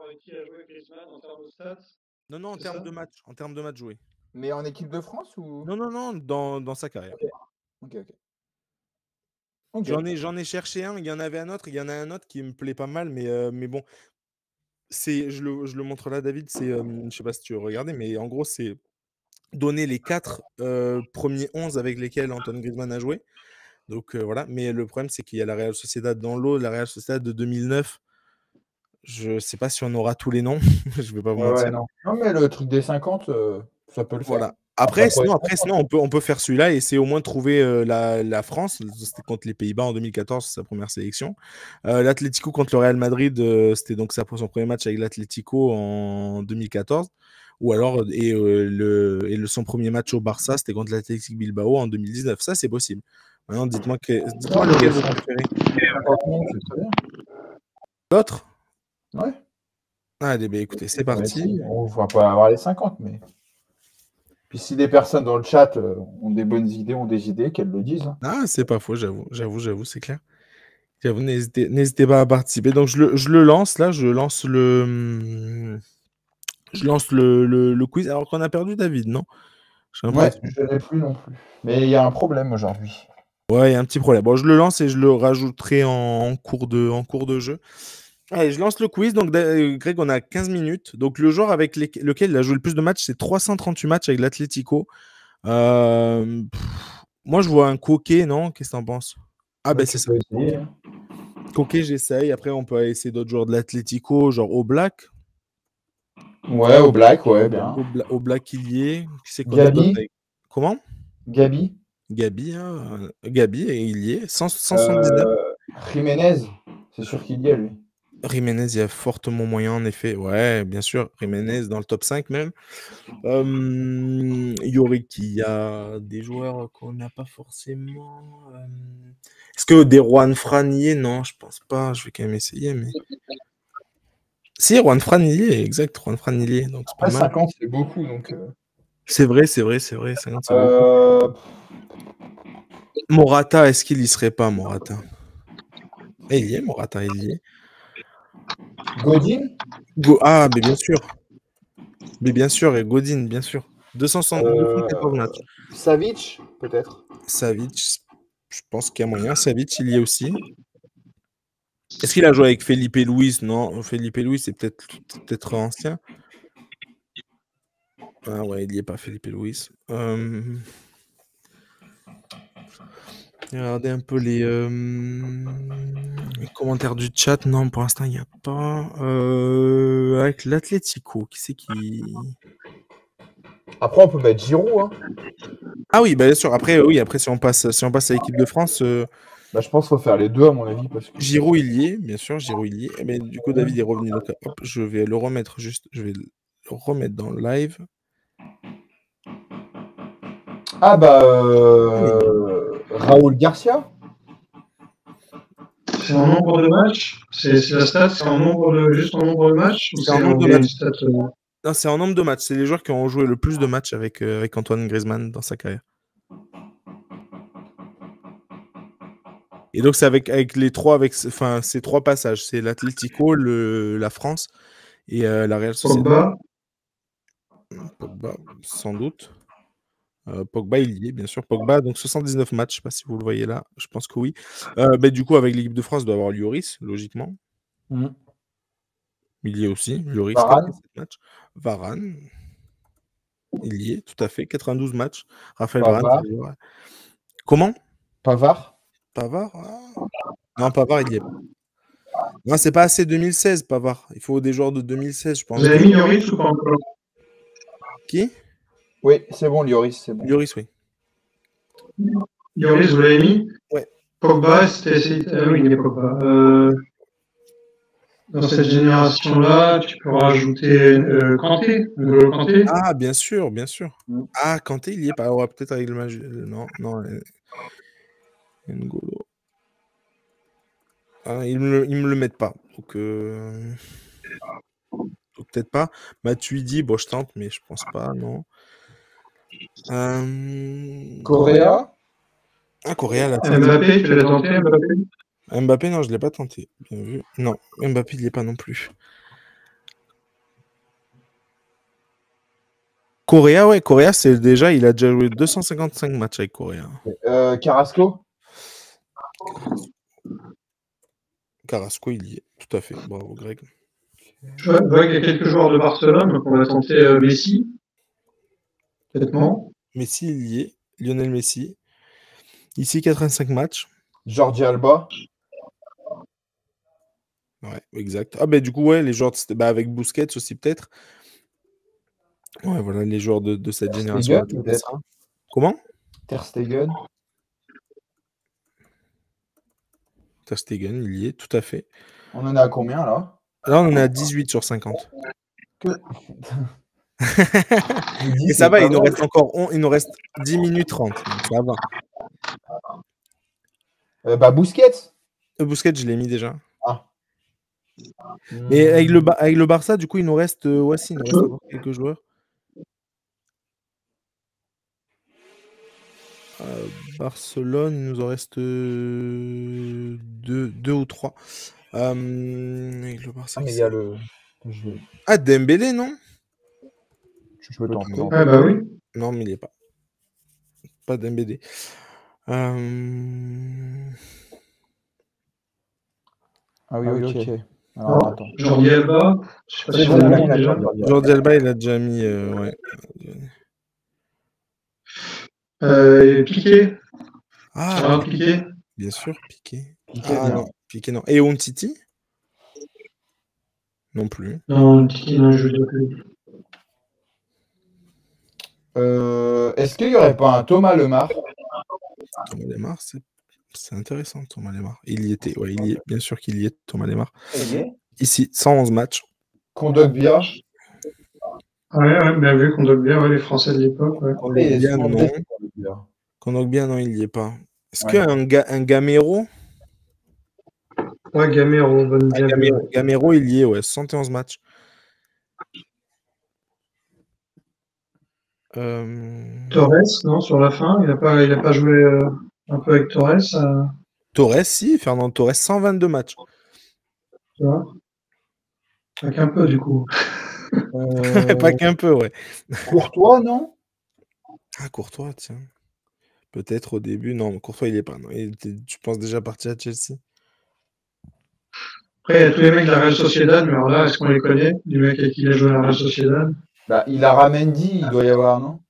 avec qui a joué Griezmann en termes de stats? Non, non, en C'est termes ça? de match, en termes de match joué. Mais en équipe de France ou? Non, non, non, dans sa carrière. OK, OK. OK. J'en ai cherché un, il y en avait un autre, il y en a un autre qui me plaît pas mal, mais bon, je le montre là, David, je sais pas si tu veux regarder, mais en gros, c'est donner les 4 premiers 11 avec lesquels Antoine Griezmann a joué. Donc voilà, mais le problème, c'est qu'il y a la Real Sociedad dans l'eau, la Real Sociedad de 2009. Je sais pas si on aura tous les noms, je vais pas vous Ouais, mentir. non. Non, mais le truc des 50, ça peut le faire. Voilà. Après, Après, faut être sinon, on peut faire celui-là et essayer au moins de trouver la France. C'était contre les Pays-Bas en 2014, sa première sélection. L'Atlético contre le Real Madrid, c'était donc son premier match avec l'Atlético en 2014. Ou alors, son premier match au Barça, c'était contre l'Athletic Bilbao en 2019. Ça, c'est possible. Maintenant, dites-moi lequel vous préférez. 50 noms, c'est très bien. L'autre? Ouais. Allez, ben, écoutez, c'est parti. On va pas avoir les 50, mais. Puis si des personnes dans le chat ont des bonnes idées, ont des idées, qu'elles le disent. Ah, c'est pas faux, j'avoue, c'est clair. J'avoue, n'hésitez pas à participer. Donc, je le lance, là, je lance le quiz. Alors qu'on a perdu David, non? Ouais, je n'ai plus non plus. Mais il y a un problème aujourd'hui. Ouais, il y a un petit problème. Bon, je le lance et je le rajouterai en cours de jeu. Allez, je lance le quiz. Donc, Greg, on a 15 minutes. Donc, le joueur avec lequel il a joué le plus de matchs, c'est 338 matchs avec l'Atlético. Moi, je vois un Coquet, non? Qu'est-ce que t'en penses? Ah, ben, c'est ça. Coquet, j'essaye. Après, on peut essayer d'autres joueurs de l'Atlético, genre Oblak. Ouais, Oblak, ouais, bien. Oblak, il y est. Gabi. Comment? Gabi. Gabi, hein. Gabi, il y est. 179. Jiménez, c'est sûr qu'il y est, lui. Jiménez, il y a fortement moyen, en effet. Ouais, bien sûr. Jiménez dans le top 5 même. Yorick, il y a des joueurs qu'on n'a pas forcément. Est-ce que des Juan Fran y est? Non, je pense pas. Je vais quand même essayer, mais. Si, Juan Fran y est, exact. Juan Fran y est. Donc c'est pas mal. 50, c'est beaucoup, donc. C'est vrai. 50, c'est beaucoup. Morata, est-ce qu'il y serait pas, Morata? Il y est, Morata, il y est. Godin? Ah, mais bien sûr. Mais bien sûr, et Godin, bien sûr. 214 matchs. Savic, peut-être. Savic, je pense qu'il y a moyen. Savic, il y est aussi. Est-ce qu'il a joué avec Felipe Luis? Non, Felipe Luis, c'est peut-être ancien. Ah ouais, il n'y est pas, Felipe Luis. Regardez un peu les commentaires du chat. Non, pour l'instant, il n'y a pas. Avec l'Atlético, qui c'est qui... Après, on peut mettre Giroud. Hein. Ah oui, bah, bien sûr. Après, si on passe à l'équipe de France... Bah, je pense qu'il faut faire les deux, à mon avis. Parce que... Giroud, il y est, bien sûr, Giroud, il y est. Mais du coup, David est revenu. Donc, hop, je vais le remettre dans le live. Ah bah Raoul Garcia. C'est en nombre de matchs? C'est la stat, c'est juste en nombre de matchs? C'est en nombre de matchs. Non, c'est en nombre de matchs. C'est les joueurs qui ont joué le plus de matchs avec Antoine Griezmann dans sa carrière. Et donc, c'est avec les trois, ces trois passages. C'est l'Atlético, la France et la Real Sociedad. Pogba, sans doute. Pogba, il y est, bien sûr. Pogba, donc 79 matchs. Je ne sais pas si vous le voyez là. Je pense que oui. Du coup, avec l'équipe de France, il doit y avoir Lloris, logiquement. Il y est aussi. Lloris, 87 matchs. Varane. Il y est, tout à fait. 92 matchs. Raphaël Varane. Comment? Pavard. Pavard? Non, Pavard, il y est. Non, c'est pas assez 2016, Pavard. Il faut des joueurs de 2016, je pense. Vous avez mis Lloris ou pas encore? Qui? Oui, c'est bon, Lloris, c'est bon. Lloris, oui. Lloris, vous l'avez mis? Ouais. Pogba, oui, il est Pogba. Dans cette génération-là, tu peux rajouter Kanté, N'Golo Kanté. Ah, bien sûr, bien sûr. Ah, Kanté, il y est pas. Ouais, peut-être avec le match. Non. N'Golo. Ah, ils me le mettent pas. Donc peut-être pas. Matuidi, bon, je tente, mais je pense pas, non. Correa. Ah, Correa, là. Mbappé, tu l'as tenté, Mbappé? Mbappé, non, je l'ai pas tenté. Bien vu. Non, Mbappé, il n'y est pas non plus. Correa, ouais, Correa, c'est déjà, il a déjà joué 255 matchs avec Correa. Carrasco? Carrasco, il y est, tout à fait. Bravo, Greg. Je vois qu'il y a quelques joueurs de Barcelone, donc on va tenter Messi. Peut-être non. Messi, il y est. Lionel Messi. Ici, 85 matchs. Jordi Alba? Ouais, exact. Ah, ben du coup, ouais, les joueurs, avec Busquets aussi, peut-être. Ouais, voilà, les joueurs de cette Ter génération. Stegen, peut-être. Comment? Ter Stegen? Ter Stegen, il y est, tout à fait. On en est à combien, là? Là, on est à 18 sur 50. Que... Et ça va, il nous reste encore il nous reste 10 minutes 30. Donc ça va. Busquets? Busquets, je l'ai mis déjà. Ah. Mais avec le Barça, du coup, il nous reste, il nous reste encore quelques joueurs. Barcelone, il nous en reste 2 ou 3. Avec le Barça, mais il y a le... Dembélé, non? Je peux tenter. Ah bah oui. Non, mais il n'est pas. Pas Dembélé. Ah oui, ok. Alors, attends. Jordi Alba, je sais pas si on l'a mis déjà. Jordi Alba, il a déjà mis. Ouais. Piqué. Ah, Piqué. Bien sûr, Piqué. Piqué, non, Piqué, non. Et Umtiti? Non plus. Non, Piqué, non, je veux dire. Est-ce qu'il n'y aurait pas un Thomas Lemar? Thomas Lemar, c'est intéressant, Thomas Lemar. Il y était, ouais, il y est, bien sûr qu'il y est, Thomas Lemar. Ici, 111 matchs. Kondogbia? Ouais, bien vu, Kondogbia, les Français de l'époque. Ouais. Kondogbia, non. Kondogbia, non, il n'y est pas. Est-ce qu'un Gamero? Ouais, Gamero, bonne bien. Gamero, il y est, ouais, 71 matchs. Torres, non, sur la fin, il a pas joué un peu avec Torres. Torres, si, Fernando Torres, 122 matchs. Tu vois, pas qu'un peu, du coup. Pas qu'un peu, ouais. Courtois, non? Ah, Courtois, tiens. Peut-être au début. Non, Courtois, il est pas. Non. Il était, je pense, déjà parti à Chelsea. Après, il y a tous les mecs de la Real Sociedad, mais alors là, est-ce qu'on les connaît? Les mecs avec qui il a joué à la Real Sociedad? Il a Ramendi, il doit y avoir, non?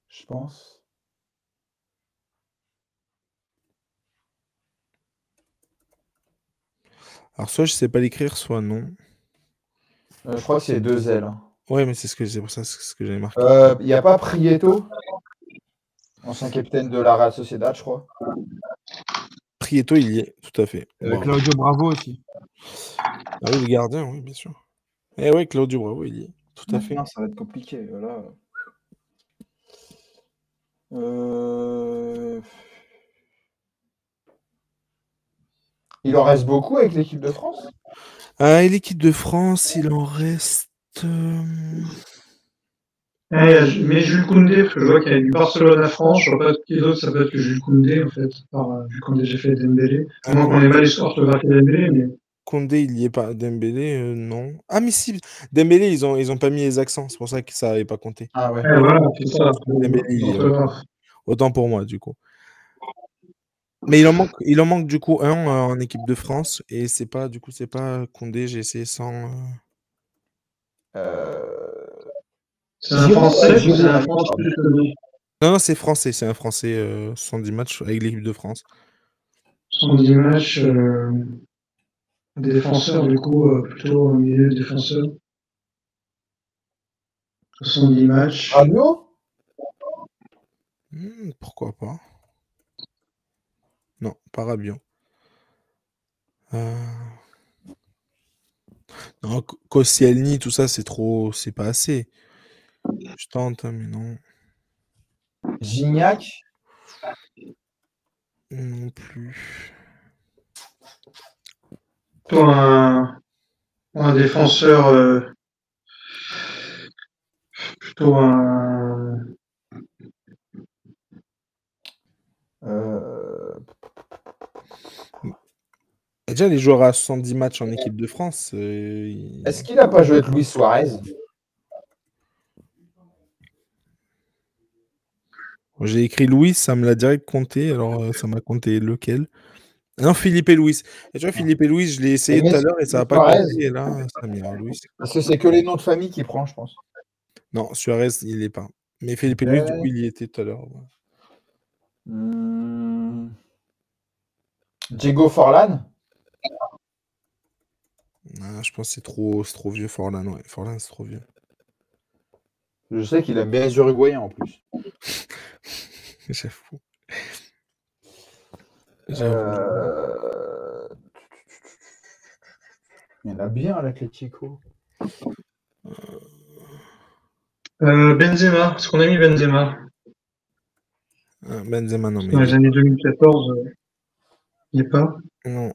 Je pense. Alors, soit je sais pas l'écrire, soit non. Je crois que c'est 2 L. Ouais, mais c'est pour ça ce que j'avais marqué. Il n'y a pas Prieto? Ancien capitaine de la Real Sociedad, je crois. Prieto, il y est, tout à fait. Claudio Bravo aussi. Ah oui, le gardien, oui, bien sûr. Eh oui, Claudio Bravo, il y est, tout à fait. Non, ça va être compliqué. Voilà. Il en reste beaucoup avec l'équipe de France? Et l'équipe de France, il en reste. Mais Jules Koundé, parce que je vois qu'il y a du Barcelone à France, je vois pas qui d'autre, ça peut être que Jules Koundé, en fait, vu qu'on a déjà fait Dembélé. À moins qu'on ait mal orthographié Dembélé, mais. Koundé, il y est pas. Dembélé, non. Ah, mais si, Dembélé, ils ont pas mis les accents, c'est pour ça que ça n'avait pas compté. Ah ouais. Voilà, c'est ça. Dembélé, autant pour moi, du coup. Mais il en manque du coup un en équipe de France, et c'est pas Koundé, j'ai essayé sans. C'est un Français ou c'est un Français? Non, c'est français, c'est un Français, 70 matchs avec l'équipe de France. 70 matchs, défenseur, du coup, plutôt au milieu défenseur. 70 matchs. Rabiot? Pourquoi pas? Non, pas Rabiot. Non, Koscielny, tout ça, c'est pas assez. Je tente, mais non. Gignac? Non plus. Plutôt un défenseur, plutôt un. Déjà, les joueurs à 70 matchs en équipe de France. Est-ce qu'il n'a pas joué avec Luis Suarez? Bon, j'ai écrit Louis, ça me l'a direct compté, alors ça m'a compté lequel. Non, Philippe et Louis. Et tu vois, Philippe et Louis, je l'ai essayé tout à l'heure et ça n'a pas Suarez. compté. Et là, ça a mis un Louis. Parce que c'est que les noms de famille qui prend, je pense. Non, Suarez, il n'est pas. Mais Philippe et Louis, du coup, il y était tout à l'heure. Diego Forlan. Ah, je pense que c'est trop vieux, Forlan. Ouais. Forlan, c'est trop vieux. Je sais qu'il aime bien les Uruguayens en plus. J'avoue. Il y en a bien à l'Atlético. Benzema, est-ce qu'on a mis Benzema? Benzema, non, mais. Dans les années 2014, il n'y est pas. Non.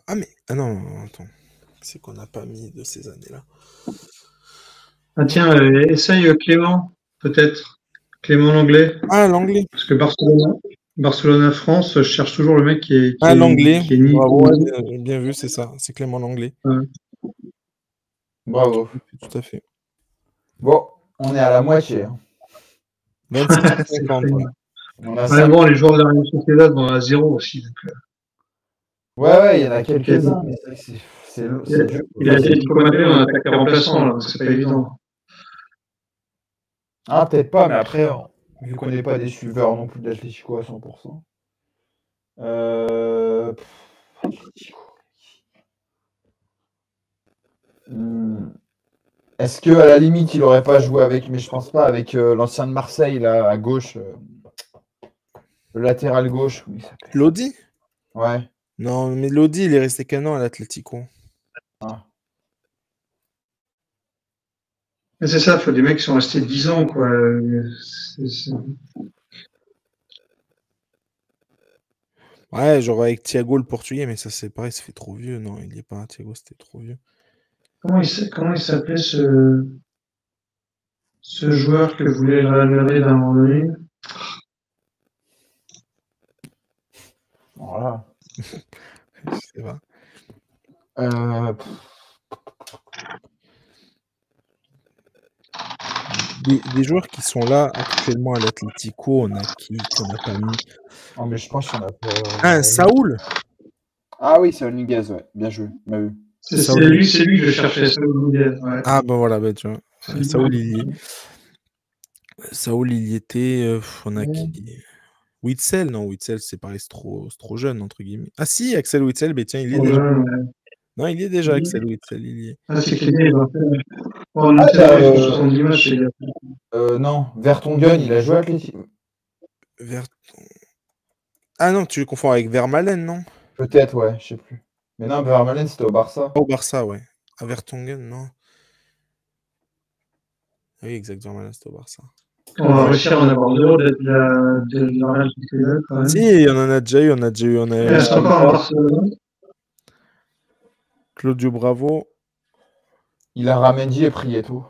Ah, mais. Ah non, attends. C'est qu'on n'a pas mis de ces années-là. Ah tiens, essaye Clément, peut-être. Clément Langlais. Ah, l'anglais. Parce que Barcelone-France, je cherche toujours le mec qui est l'anglais. qui est ni. Bravo, ouais, bien vu, c'est ça. C'est Clément Langlais. Bravo. Tout à fait. Bon, on est à la moitié. Hein. 26,50. Ouais, bon, les joueurs de la Real Sociedad vont à 0 aussi. Donc, ouais, il y en a quelques-uns, mais c'est dur. Il a été Madrid en attaquant remplaçant, là, donc c'est pas évident. Ah, peut-être pas, mais après, vu qu'on n'est pas des suiveurs non plus de l'Atlético à 100%. Atlético. Est-ce que à la limite il aurait pas joué avec, mais je pense pas, avec l'ancien de Marseille là à gauche, le latéral gauche, comment il s'appelle? Lodi? Ouais. Non, mais Lodi, il est resté qu'un an à l'Atlético. Ah. Mais c'est ça, il faut des mecs qui sont restés 10 ans, quoi. Ouais, genre avec Thiago le portugais, mais ça c'est pareil, ça fait trop vieux. Non, il n'y est pas. Thiago, c'était trop vieux. Comment il s'appelait ce joueur que voulait le Real Madrid à un moment donné? Voilà. Je sais pas. Des joueurs qui sont là actuellement à l'Atlético, on a qui qu'on n'a pas mis? Oh, mais je pense qu'il y en a pas. Ah, Saoul? Ah oui, c'est Oniguez, ouais. Bien joué, bien vu. C'est lui que je cherchais, Saoul Miguel. Ouais. Ah ben voilà, ben, tu vois. Saoul, il y est. Saoul, il y était. On a qui? Witzel? Non, Witzel, c'est pareil, c'est trop jeune, entre guillemets. Ah si, Axel Witzel, ben tiens, il y est déjà. Non, il y est déjà, Axel Witzel, il y est. Ah, c'est qu'il est. En international, 70 matchs, les gars. Non, Vertonghen, il a joué à l'Atlético. Ah non, tu le confonds avec Vermaelen, non? Peut-être, ouais, je sais plus. Mais non, Vermaelen, c'était au Barça. Au Barça, ouais. À Vertonghen, non. Oui, exactement, Vermaelen, c'était au Barça. On va réussir à en avoir deux de la Real Sociedad, quand même. Si, on en a déjà eu, on a Il reste encore un Barcelone. Claudio Bravo. Il a Ramendi et Prieto.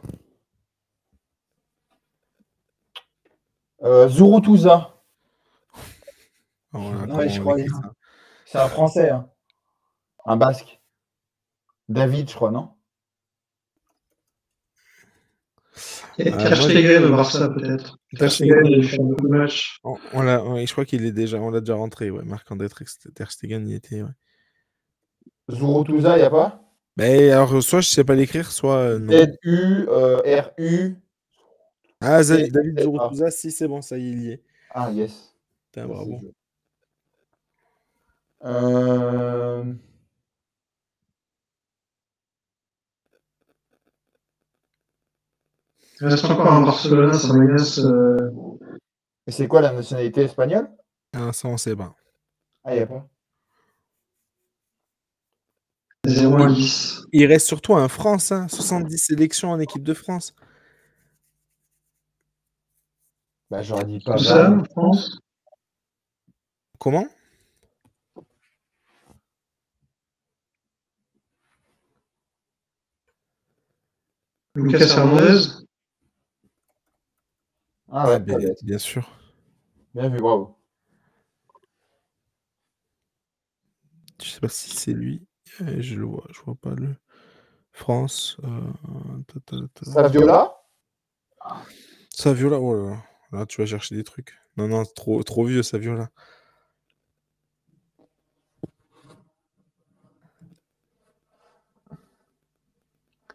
Zurutuza. Voilà, je crois. C'est un Français, hein. Un Basque. David, je crois, non? Ter Stegen au Barça, peut-être. Ter Stegen, il a fait beaucoup de matchs. Je crois qu'il est déjà, on l'a déjà rentré, ouais. Marc-André Ter Stegen, il était, ouais. Zurutuza, il n'y a pas? Ben, alors, soit je sais pas l'écrire, soit non. Z-U-R-U. Ah, David Zurutuza, si, c'est bon, ça y est, il y est. Ah, yes. Putain, bravo. Il reste encore un Barcelone, ça m'agace. Et c'est quoi la nationalité espagnole? Ah, ça, on sait pas. Ah, il n'y a pas. 0 à 10. Il reste surtout en France, hein, 70 sélections en équipe de France. Bah, j'aurais dit pas. Tout ça, en France? Comment? Lucas Hernandez? Ah ouais, bien sûr. Bien vu, bravo. Je sais pas si c'est lui. Je le vois, je vois pas le. France. Saviola. Saviola, oh là là. Là, tu vas chercher des trucs. Non, trop vieux, Saviola.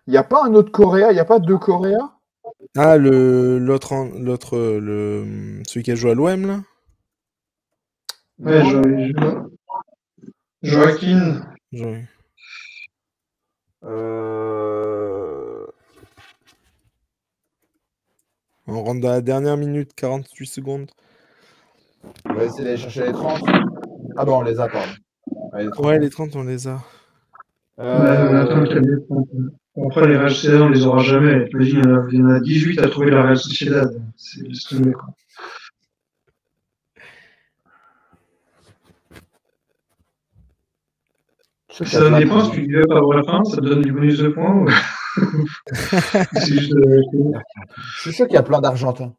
Il n'y a pas un autre Coréa, il n'y a pas deux Coréas? Ah, celui qui a joué à l'OM, là? Ouais, Non. Joaquin. Ouais. On rentre dans la dernière minute, 48 secondes. On va essayer d'aller chercher les 30. Ah bon, on les a, pardon. Ouais, les 30. Ouais, les 30, on les a. Ouais, mais attends, qu'il y a des 30. Après, les Real Sociedad, on les aura jamais. Imagine, il y en a 18 à trouver la Real Sociedad. C'est laisse tomber, quoi. Ça donne des points, si tu disais pas avoir la fin, ça te donne du bonus de points. Ou... c'est juste. Je suis sûr qu'il y a plein d'Argentins.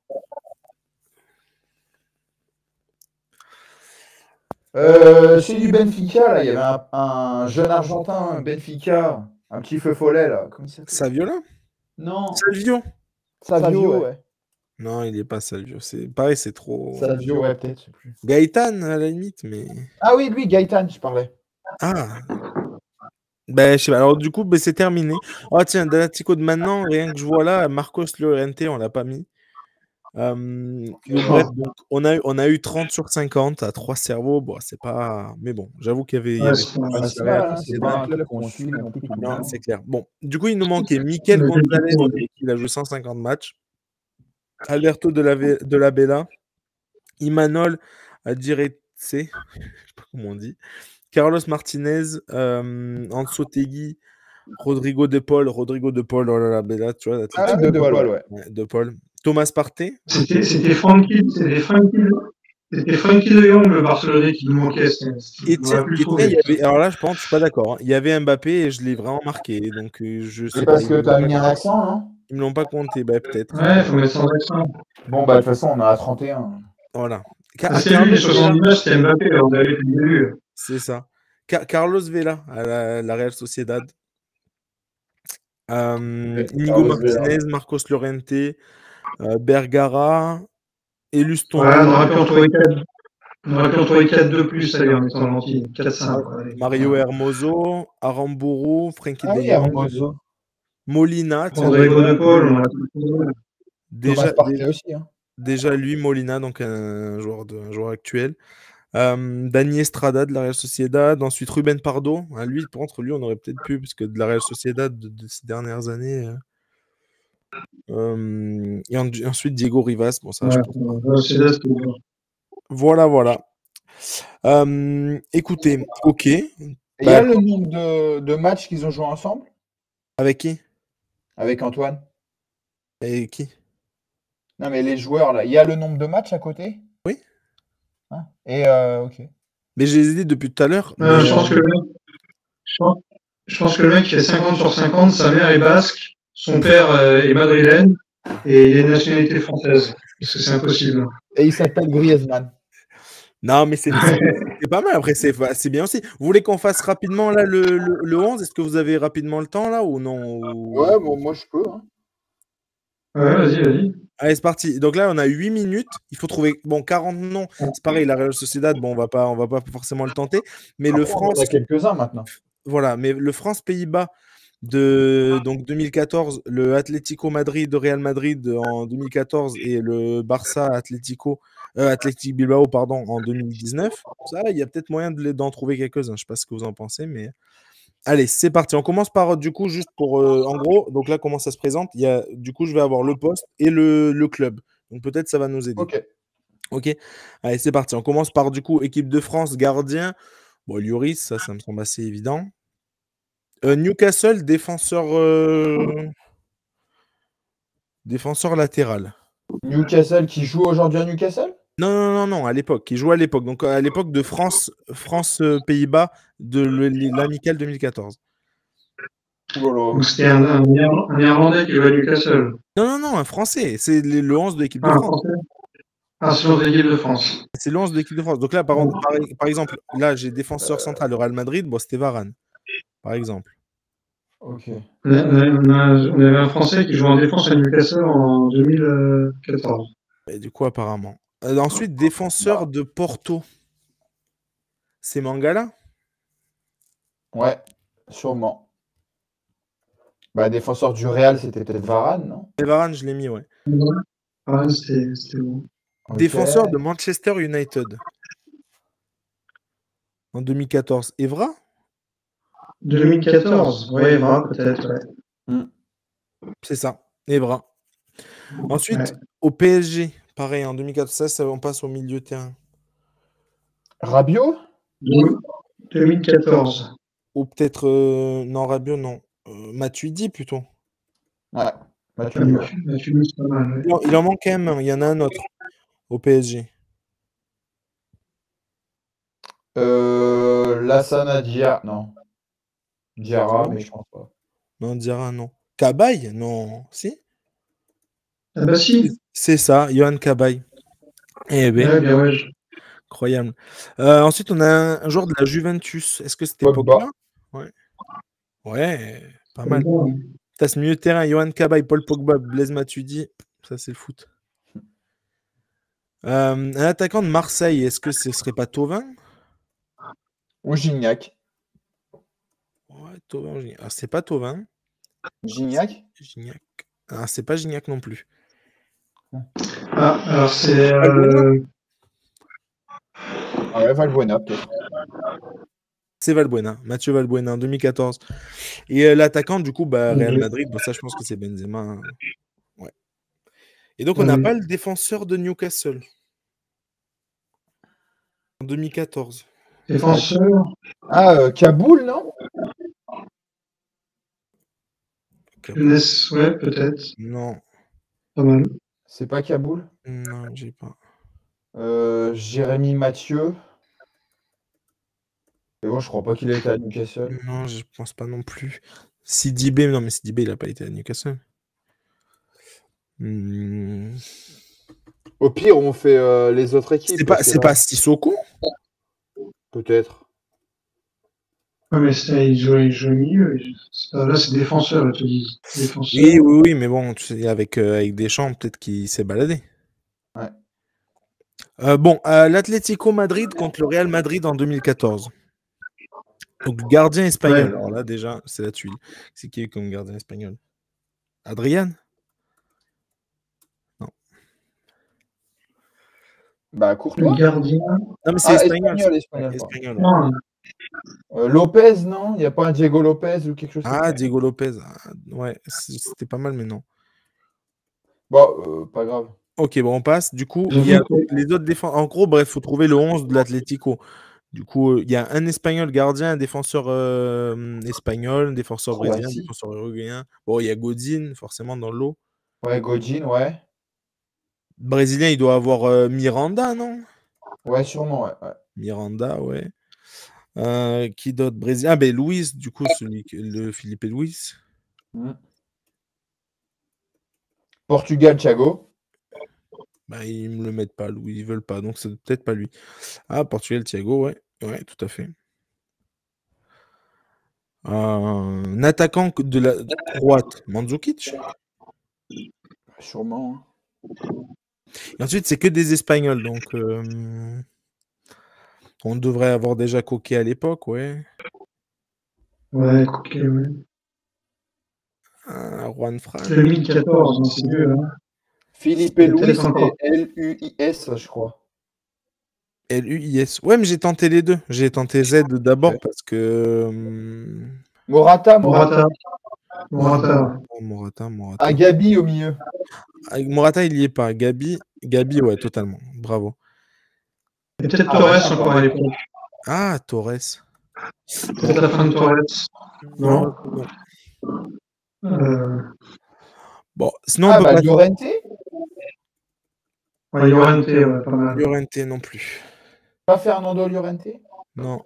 Chez du Benfica, là, il y avait un jeune Argentin, Benfica, un petit feu follet, là. Comment il s'appelle? Saviola? Non. Savio, ouais. Non, il n'est pas Savio. C'est pareil, c'est trop. Savio, ouais, peut-être, je sais plus. Gaëtan, à la limite, mais. Ah oui, lui, Gaëtan, je parlais. Ah. Ben, je sais pas. Alors, du coup, c'est terminé. Oh, tiens, Dalatico de maintenant, rien que je vois là, Marcos Llorente, on l'a pas mis. Bref, donc, on a eu 30 sur 50 à 3 cerveaux. Bon, c'est pas. Mais bon, j'avoue qu'il y avait. C'est pas un club qu'on suit non plus tout le temps. Non, c'est clair. Bon, du coup, il nous manquait Mikel Gonzalez, il a joué 150 matchs. Alberto de la Bella. Imanol Adiretse, je sais pas comment on dit. Carlos Martinez, Ansotegui, Rodrigo de Paul, oh là là, Bella, tu vois. De Paul, ouais. De Paul. Thomas Partey. C'était Frankie de Jong, le Barcelonais, qui nous manquait. Et tiens, alors là, je pense, je suis pas d'accord. Hein. Il y avait Mbappé et je l'ai vraiment marqué. Donc, je sais parce que tu as mis un accent, non? Ils me l'ont pas compté, bah, peut-être. Ouais, il faut mettre sans accent. Bon, bah, de toute façon, on en a 31. Voilà. C'est lui, les 70 matchs, c'était Mbappé, on avait depuis le début. C'est ça. Carlos Vela, à la Real Sociedad. Inigo Martinez, Marcos Llorente, Bergara, et Luston. Ouais, on aurait pu en trouver 4 de plus, allez, en étant gentil. 4-5. Mario Hermoso, Aramburu, Frenkie de Jong, Molina. Rodrigo de Paul, on a déjà lui, Molina, donc un joueur actuel. Dani Estrada de la Real Sociedad, ensuite Ruben Pardo. Lui, contre lui, on aurait peut-être pu, parce que de la Real Sociedad de ces dernières années. Et ensuite Diego Rivas. Bon, ça, voilà. Écoutez, ok. Il y a le nombre de matchs qu'ils ont joué ensemble? Avec qui? Avec Antoine. Et qui? Non, mais les joueurs, là, il y a le nombre de matchs à côté? Oui. Hein? Et ok. Mais j'ai hésité depuis tout à l'heure. Je pense que le mec fait 50 sur 50, sa mère est basque, son père est madrilène, et il est de nationalité française. Parce que c'est impossible. Et il s'appelle Griezmann. Non, mais c'est pas mal. Après, c'est bien aussi. Vous voulez qu'on fasse rapidement là le 11? Est-ce que vous avez rapidement le temps là ou non? Ouais, bon, moi je peux. Hein. Ouais, vas-y. Allez, c'est parti. Donc là, on a 8 minutes. Il faut trouver 40 noms. C'est pareil, la Real Sociedad, bon, on va pas forcément le tenter. Mais après, le France. On a quelques-uns maintenant. Voilà, mais le France-Pays-Bas de donc 2014, le Atlético Madrid de Real Madrid en 2014 et le Barça Athletic Bilbao en 2019. Ça, il y a peut-être moyen d'en trouver quelques-uns. Je ne sais pas ce que vous en pensez, mais allez, c'est parti. On commence par du coup juste pour en gros. Donc là, comment ça se présente? Du coup, je vais avoir le poste et le club. Donc peut-être ça va nous aider. Ok. Allez, c'est parti. On commence par du coup équipe de France, gardien. Bon, Lloris, ça me semble assez évident. Newcastle, défenseur latéral. Newcastle qui joue aujourd'hui à Newcastle? Non, à l'époque. Qui joue à l'époque. Donc à l'époque de France-Pays-Bas de l'Amical 2014. Donc c'était un Néerlandais qui joue à Newcastle. Non, un Français. C'est le 11 de l'équipe de France. C'est le 11 de l'équipe de France. C'est le 11 de l'équipe de France. Donc là, par exemple, là, j'ai défenseur central, le Real Madrid. Bon, c'était Varane, par exemple. Ok. On avait un Français qui jouait en défense à Newcastle en 2014. Et du coup, apparemment. Ensuite, défenseur de Porto. C'est Mangala? Ouais, sûrement. Bah, défenseur du Real, c'était peut-être Varane, non? Et Varane, je l'ai mis, ouais. Ah, c'était bon. Ok. Défenseur de Manchester United. En 2014. Evra? 2014, ouais, voilà, peut-être, ouais. C'est ça. Evra. Ensuite, Ouais. au PSG. Pareil, en 2014. Ça, on passe au milieu de terrain. Rabiot? 2014. Ou peut-être. Non, Rabiot, non. Matuidi, plutôt. Ouais. Matuidi, ouais. Matuidi, c'est pas mal, ouais. Il en manque quand même un. Il y en a un autre au PSG. Lassana Dia. Non. Diarra, mais je pense pas. Non, on dira non. Cabaye? Non. Si? Ah bah si. C'est ça, Johan Cabaye. Eh bien, Ouais, bien ouais. incroyable. Ensuite, on a un joueur de la Juventus. Est-ce que c'était Pogba. Pogba? Ouais. Ouais, pas mal. Bon. T'as ce milieu de terrain, Johan Cabaye, Paul Pogba, Blaise Matuidi. Ça, c'est le foot. Un attaquant de Marseille, est-ce que ce serait pas Thauvin? Ou Gignac. Ouais, Thauvin. Ah, c'est pas Thauvin. Gignac? Gignac. Ah, c'est pas Gignac non plus. Ah, alors c'est. Ah ouais, Valbuena, peut-être. C'est Valbuena, Mathieu Valbuena en 2014. Et l'attaquant, du coup, Real Ok. Madrid, bon, ça, je pense que c'est Benzema, hein. Ouais. Et donc, on n'a pas le défenseur de Newcastle en 2014. Défenseur. Ah, Kaboul, non? Jeunesse, ouais, peut-être. Non, Pas mal. C'est pas Kaboul? non, j'ai pas. Jérémy Mathieu. Et bon, je crois pas qu'il ait été à Newcastle. Non, je pense pas non plus. Sidibé, non, mais Sidibé, il n'a pas été à Newcastle. Au pire, on fait les autres équipes. C'est pas Sissoko? Peut-être. Ouais, mais il joue au milieu. Là, c'est défenseur, là, tu dis. Défenseur. Oui, mais bon, tu sais, avec Deschamps, peut-être qu'il s'est baladé. Ouais. L'Atlético Madrid contre le Real Madrid en 2014. Donc, gardien espagnol. Ouais. Alors là, déjà, c'est la tuile. C'est qui est comme gardien espagnol? Adrian? Non. Bah, Courtois? Gardien. Non, mais c'est espagnol. Espagnol. Espagnol. Non. Lopez, non? Il n'y a pas un Diego Lopez ou quelque chose comme ça? Ah, Diego Lopez. Ah, ouais, c'était pas mal, mais non. Bon, pas grave. Ok, bon, on passe. Du coup, il y a les autres défenseurs. En gros, bref, il faut trouver le 11 de l'Atlético. Du coup, il y a un espagnol gardien, un défenseur espagnol, un défenseur brésilien, un défenseur uruguayen. Bon, il y a Godin, forcément, dans le lot. Ouais, Godin, ouais. Brésilien, il doit avoir Miranda, non? Ouais, sûrement, ouais. Miranda, ouais. Qui d'autre? Brésilien? Ah, ben Luis, du coup, le Felipe Luis. Portugal, Thiago. Bah, ils me le mettent pas, Louis, ils veulent pas, donc c'est peut-être pas lui. Ah, Portugal, Thiago, ouais. Ouais, tout à fait. Un attaquant de la droite, Mandzukic. Sûrement. Et ensuite, c'est que des Espagnols, donc on devrait avoir déjà Coquet à l'époque, ouais. Ouais, ok, ouais. Juan Fran. 2014, c'est mieux, hein. Philippe Luis, c'est L-U-I-S, je crois. L-U-I-S. Ouais, mais j'ai tenté les deux. J'ai tenté Z d'abord parce que. Morata. Morata. Ah, Gabi au milieu. Morata, il y est pas. Gabi, ouais, totalement. Bravo. Et peut-être Torres encore à l'époque. Ah, Torres. Peut-être la fin de Torres. Non. Bon, sinon on peut pas. Llorente. Ouais, Llorente, ouais, pas mal. Llorente non plus. Pas Fernando Llorente? Non.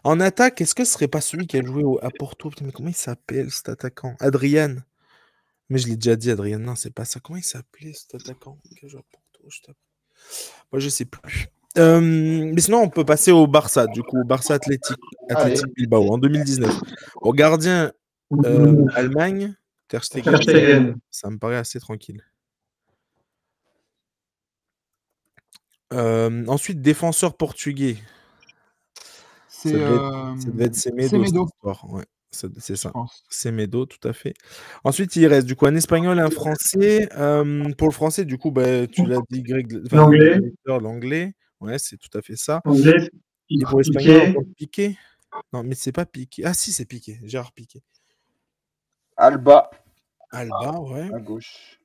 En attaque, est-ce que ce serait pas celui qui a joué à Porto? Putain, mais comment il s'appelle cet attaquant? Adrian. Mais je l'ai déjà dit, Adrian. Non, c'est pas ça. Comment il s'appelait cet attaquant qui a joué à Porto? Moi, je sais plus. Mais sinon, on peut passer au Barça, du coup, au Barça Athletic Bilbao en 2019. Au gardien, Allemagne, Ter Stegen, Ter Stegen. ça me paraît assez tranquille. Ensuite, défenseur portugais. Ça C'est devait être Semedo, cette Semedo, histoire. Ouais, c'est je ça. pense. Semedo, tout à fait. Ensuite, il reste du coup un espagnol et un français. Pour le français, du coup, tu l'as dit, L'anglais. L'anglais. Ouais, c'est tout à fait ça. Anglais. Et pour l'espagnol, Piqué. encore Piqué. Non, mais c'est pas Piqué. Ah si, c'est Piqué. Gérard Piqué. Alba Alba, ouais. à gauche.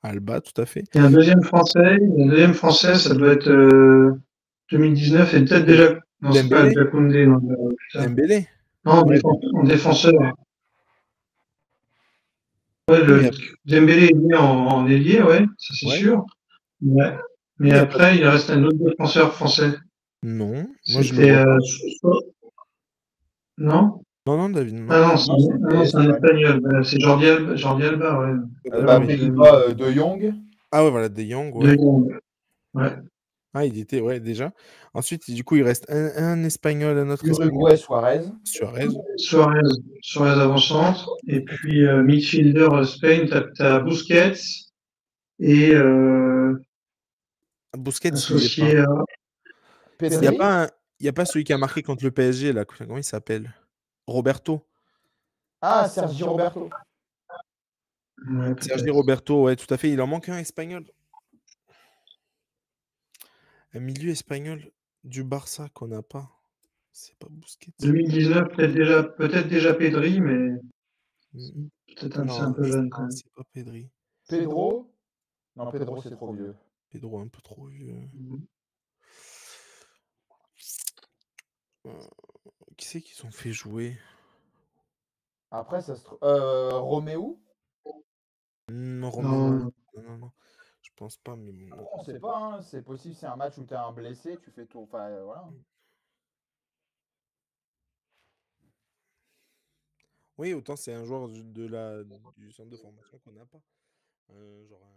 Alba, tout à fait. Et un deuxième français. Un deuxième français, ça doit être 2019 et peut-être déjà. Non, c'est pas Dembélé. Koundé. Non, putain. Dembélé. Non, Ouais. en défenseur. Ouais, Oui, mais Dembélé est né en ailier, ouais, ça c'est ouais. sûr. Ouais. Mais Oui, après, il reste un autre défenseur français. non, moi je le C'était. vois pas. Non? Non, David, non. Ah non, Non, c'est un espagnol. Voilà, c'est Jordi Alba, ouais. Alba, Alba, oui. Pays-Bas, De Jong. Ah ouais, voilà, De Jong, De ouais. Jong. Ouais. Ah, il était, ouais, déjà. Ensuite, du coup, il reste un espagnol, un autre Uruguay, espagnol. Suarez. Suarez avant-centre. Et puis, midfielder Spain, t'as Busquets et Busquets, il y est associé pas. à. Il Pedri. n'y a pas il y a pas celui qui a marqué contre le PSG, là. Comment il s'appelle? Roberto. Ah, Sergi Roberto. Ouais, Sergi peut-être. Roberto, ouais, tout à fait. Il en manque un espagnol. Un milieu espagnol du Barça qu'on n'a pas. C'est pas Busquets. 2019, peut-être déjà Pedri, mais peut-être c'est un Non, peu jeune quand non, même. c'est pas Pedri. Pedro. Non, Pedro, c'est trop vieux. Pedro, un peu trop vieux. Qui c'est qu'ils ont fait jouer? Après, ça se trouve. Roméo. Non, Non. non. Je pense pas, mais bon. On sait pas, hein. C'est possible, c'est un match où tu as un blessé, tu fais tout. Enfin, voilà. Oui, autant c'est un joueur du centre de formation qu'on n'a pas. Genre